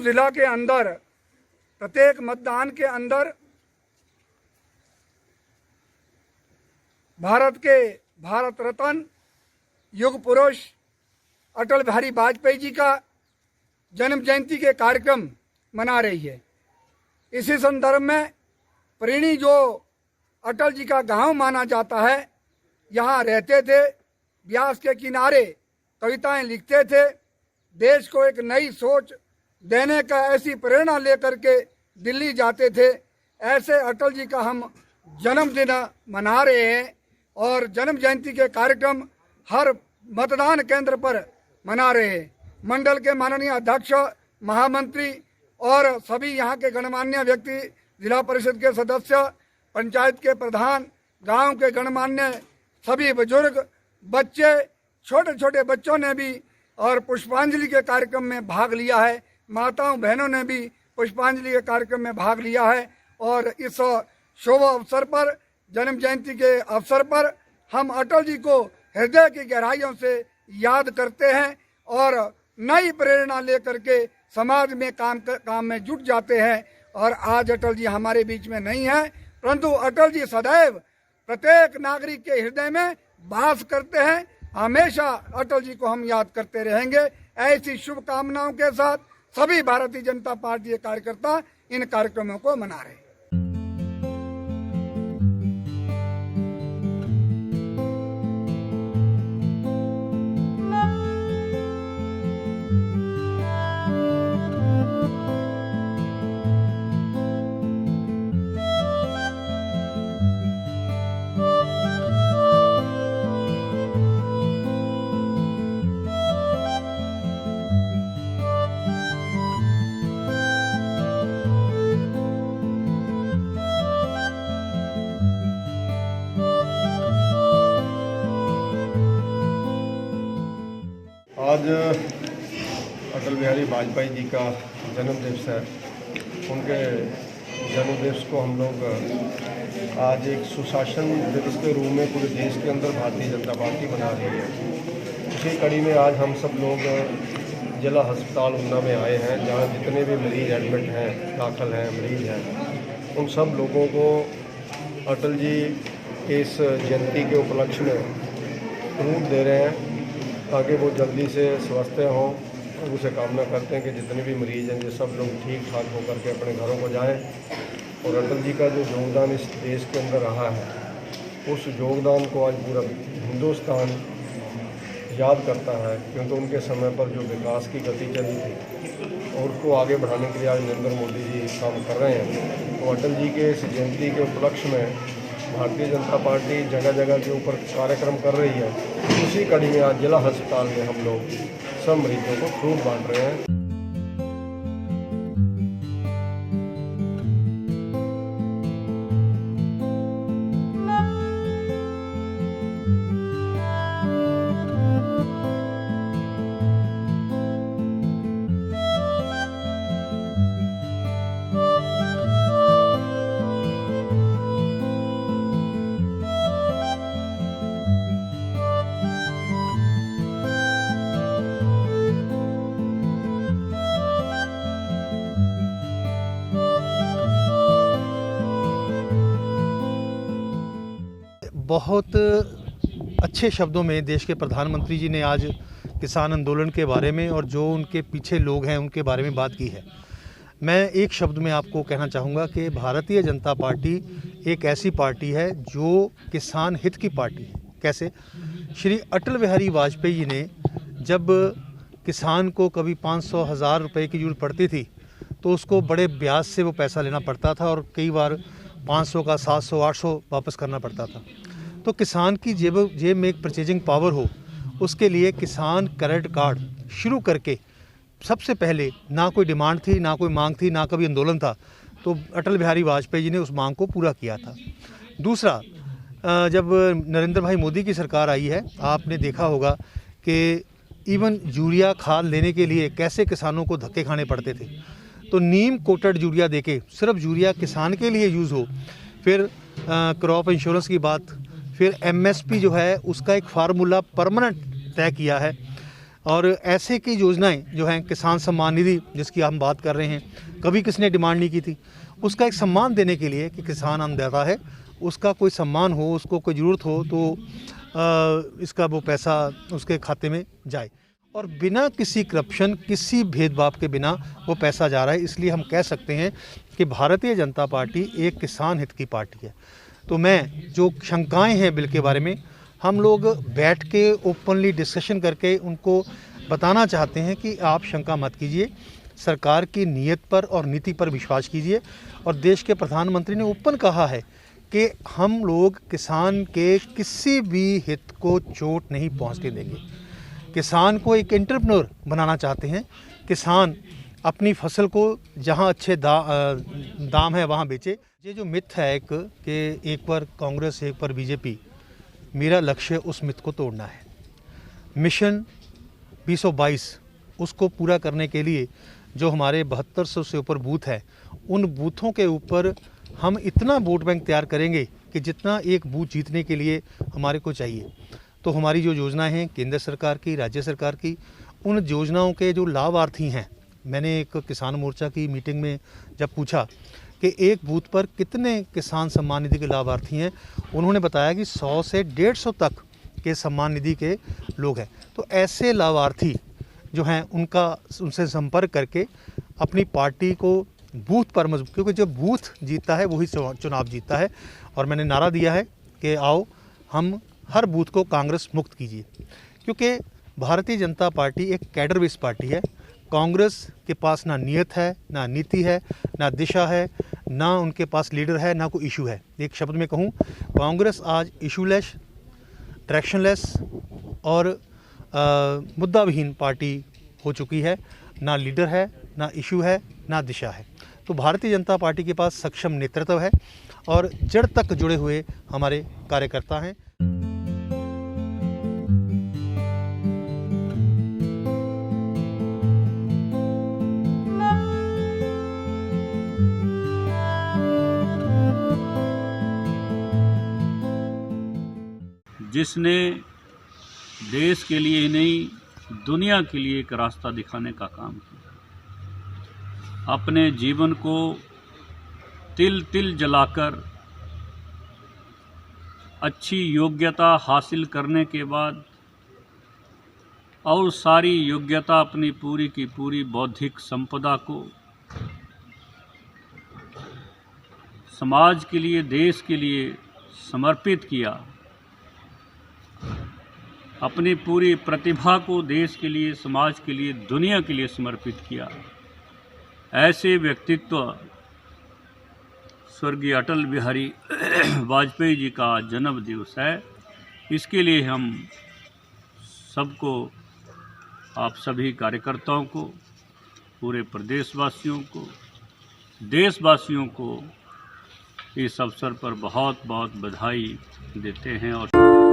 जिला के अंदर प्रत्येक मतदान के अंदर भारत रत्न युग पुरुष अटल बिहारी वाजपेयी जी का जन्म जयंती के कार्यक्रम मना रही है। इसी संदर्भ में प्रेणी जो अटल जी का गांव माना जाता है, यहाँ रहते थे, ब्यास के किनारे कविताएं लिखते थे, देश को एक नई सोच देने का ऐसी प्रेरणा लेकर के दिल्ली जाते थे। ऐसे अटल जी का हम जन्मदिन मना रहे हैं और जन्म जयंती के कार्यक्रम हर मतदान केंद्र पर मना रहे हैं। मंडल के माननीय अध्यक्ष, महामंत्री और सभी यहाँ के गणमान्य व्यक्ति, जिला परिषद के सदस्य, पंचायत के प्रधान, गांव के गणमान्य सभी बुजुर्ग, बच्चे, छोटे छोटे बच्चों ने भी और पुष्पांजलि के कार्यक्रम में भाग लिया है। माताओं बहनों ने भी पुष्पांजलि के कार्यक्रम में भाग लिया है। और इस शुभ अवसर पर, जन्म जयंती के अवसर पर, हम अटल जी को हृदय की गहराइयों से याद करते हैं और नई प्रेरणा लेकर के समाज में काम में जुट जाते हैं। और आज अटल जी हमारे बीच में नहीं है, परंतु अटल जी सदैव प्रत्येक नागरिक के हृदय में वास करते हैं। हमेशा अटल जी को हम याद करते रहेंगे। ऐसी शुभकामनाओं के साथ सभी भारतीय जनता पार्टी के कार्यकर्ता इन कार्यक्रमों को मना रहे हैं। आज अटल बिहारी वाजपेयी जी का जन्म दिवस है। उनके जन्म दिवस को हम लोग आज एक सुशासन दिवस के रूप में पूरे देश के अंदर भारतीय जनता पार्टी मना रही है। इसी कड़ी में आज हम सब लोग जिला अस्पताल ऊना में आए हैं, जहाँ जितने भी मरीज एडमिट हैं, दाखिल हैं, मरीज हैं, उन सब लोगों को अटल जी के इस जयंती के उपलक्ष्य में फ्रूट दे रहे हैं ताकि वो जल्दी से स्वस्थ हों। और उसे कामना करते हैं कि जितने भी मरीज़ हैं, ये सब लोग ठीक ठाक होकर के अपने घरों को जाएं। और अटल जी का जो योगदान इस देश के अंदर रहा है, उस योगदान को आज पूरा हिंदुस्तान याद करता है, क्योंकि उनके समय पर जो विकास की गति चली थी और उसको आगे बढ़ाने के लिए आज नरेंद्र मोदी जी काम कर रहे हैं। तो अटल जी के इस जयंती के उपलक्ष्य में भारतीय जनता पार्टी जगह जगह के ऊपर कार्यक्रम कर रही है। उसी कड़ी में आज जिला अस्पताल में हम लोग सब मरीजों को फ्रूट बांट रहे हैं। बहुत अच्छे शब्दों में देश के प्रधानमंत्री जी ने आज किसान आंदोलन के बारे में और जो उनके पीछे लोग हैं उनके बारे में बात की है। मैं एक शब्द में आपको कहना चाहूँगा कि भारतीय जनता पार्टी एक ऐसी पार्टी है जो किसान हित की पार्टी है। कैसे? श्री अटल बिहारी वाजपेयी जी ने जब किसान को कभी 500,000 रुपये की जरूरत पड़ती थी तो उसको बड़े ब्याज से वो पैसा लेना पड़ता था और कई बार 500 का 700 800 वापस करना पड़ता था। तो किसान की जेब में एक परचेजिंग पावर हो, उसके लिए किसान क्रेडिट कार्ड शुरू करके सबसे पहले ना कोई डिमांड थी, ना कोई मांग थी, ना कभी आंदोलन था, तो अटल बिहारी वाजपेयी जी ने उस मांग को पूरा किया था। दूसरा, जब नरेंद्र भाई मोदी की सरकार आई है, आपने देखा होगा कि इवन यूरिया खाद लेने के लिए कैसे किसानों को धक्के खाने पड़ते थे। तो नीम कोटेड यूरिया देके सिर्फ यूरिया किसान के लिए यूज़ हो, फिर क्रॉप इंश्योरेंस की बात, फिर एमएसपी जो है उसका एक फार्मूला परमानेंट तय किया है। और ऐसे की योजनाएं जो हैं, किसान सम्मान निधि जिसकी हम बात कर रहे हैं, कभी किसने डिमांड नहीं की थी, उसका एक सम्मान देने के लिए कि किसान अन्नदाता है, उसका कोई सम्मान हो, उसको कोई ज़रूरत हो तो इसका वो पैसा उसके खाते में जाए, और बिना किसी करप्शन, किसी भेदभाव के बिना वो पैसा जा रहा है। इसलिए हम कह सकते हैं कि भारतीय जनता पार्टी एक किसान हित की पार्टी है। तो मैं जो शंकाएं हैं बिल के बारे में, हम लोग बैठ के ओपनली डिस्कशन करके उनको बताना चाहते हैं कि आप शंका मत कीजिए, सरकार की नीयत पर और नीति पर विश्वास कीजिए। और देश के प्रधानमंत्री ने ओपन कहा है कि हम लोग किसान के किसी भी हित को चोट नहीं पहुंचने देंगे। किसान को एक एंटरप्रेन्योर बनाना चाहते हैं। किसान अपनी फसल को जहां अच्छे दाम है वहां बेचे। ये जो मिथ है कि एक पर कांग्रेस एक पर बीजेपी, मेरा लक्ष्य उस मिथ को तोड़ना है। मिशन 2022 उसको पूरा करने के लिए जो हमारे 7200 से ऊपर बूथ है, उन बूथों के ऊपर हम इतना वोट बैंक तैयार करेंगे कि जितना एक बूथ जीतने के लिए हमारे को चाहिए। तो हमारी जो योजनाएं हैं केंद्र सरकार की, राज्य सरकार की, उन योजनाओं के जो लाभार्थी हैं, मैंने एक किसान मोर्चा की मीटिंग में जब पूछा कि एक बूथ पर कितने किसान सम्मान निधि के लाभार्थी हैं, उन्होंने बताया कि 100 से 150 तक के सम्मान निधि के लोग हैं। तो ऐसे लाभार्थी जो हैं उनसे संपर्क करके अपनी पार्टी को बूथ पर मजबूत, क्योंकि जब बूथ जीतता है वही चुनाव जीतता है। और मैंने नारा दिया है कि आओ हम हर बूथ को कांग्रेस मुक्त कीजिए, क्योंकि भारतीय जनता पार्टी एक कैडर बेस्ड पार्टी है। कांग्रेस के पास ना नियत है, ना नीति है, ना दिशा है, ना उनके पास लीडर है, ना कोई इशू है। एक शब्द में कहूँ, कांग्रेस आज इशूलेस, डायरेक्शनलेस और मुद्दाविहीन पार्टी हो चुकी है। ना लीडर है, ना इशू है, ना दिशा है। तो भारतीय जनता पार्टी के पास सक्षम नेतृत्व है और जड़ तक जुड़े हुए हमारे कार्यकर्ता हैं। जिसने देश के लिए नहीं दुनिया के लिए एक रास्ता दिखाने का काम किया। अपने जीवन को तिल तिल जलाकर अच्छी योग्यता हासिल करने के बाद और सारी योग्यता अपनी पूरी की पूरी बौद्धिक संपदा को समाज के लिए, देश के लिए समर्पित किया। अपनी पूरी प्रतिभा को देश के लिए, समाज के लिए, दुनिया के लिए समर्पित किया। ऐसे व्यक्तित्व स्वर्गीय अटल बिहारी वाजपेयी जी का जन्म दिवस है। इसके लिए हम सबको, आप सभी कार्यकर्ताओं को, पूरे प्रदेशवासियों को, देशवासियों को इस अवसर पर बहुत बहुत बधाई देते हैं। और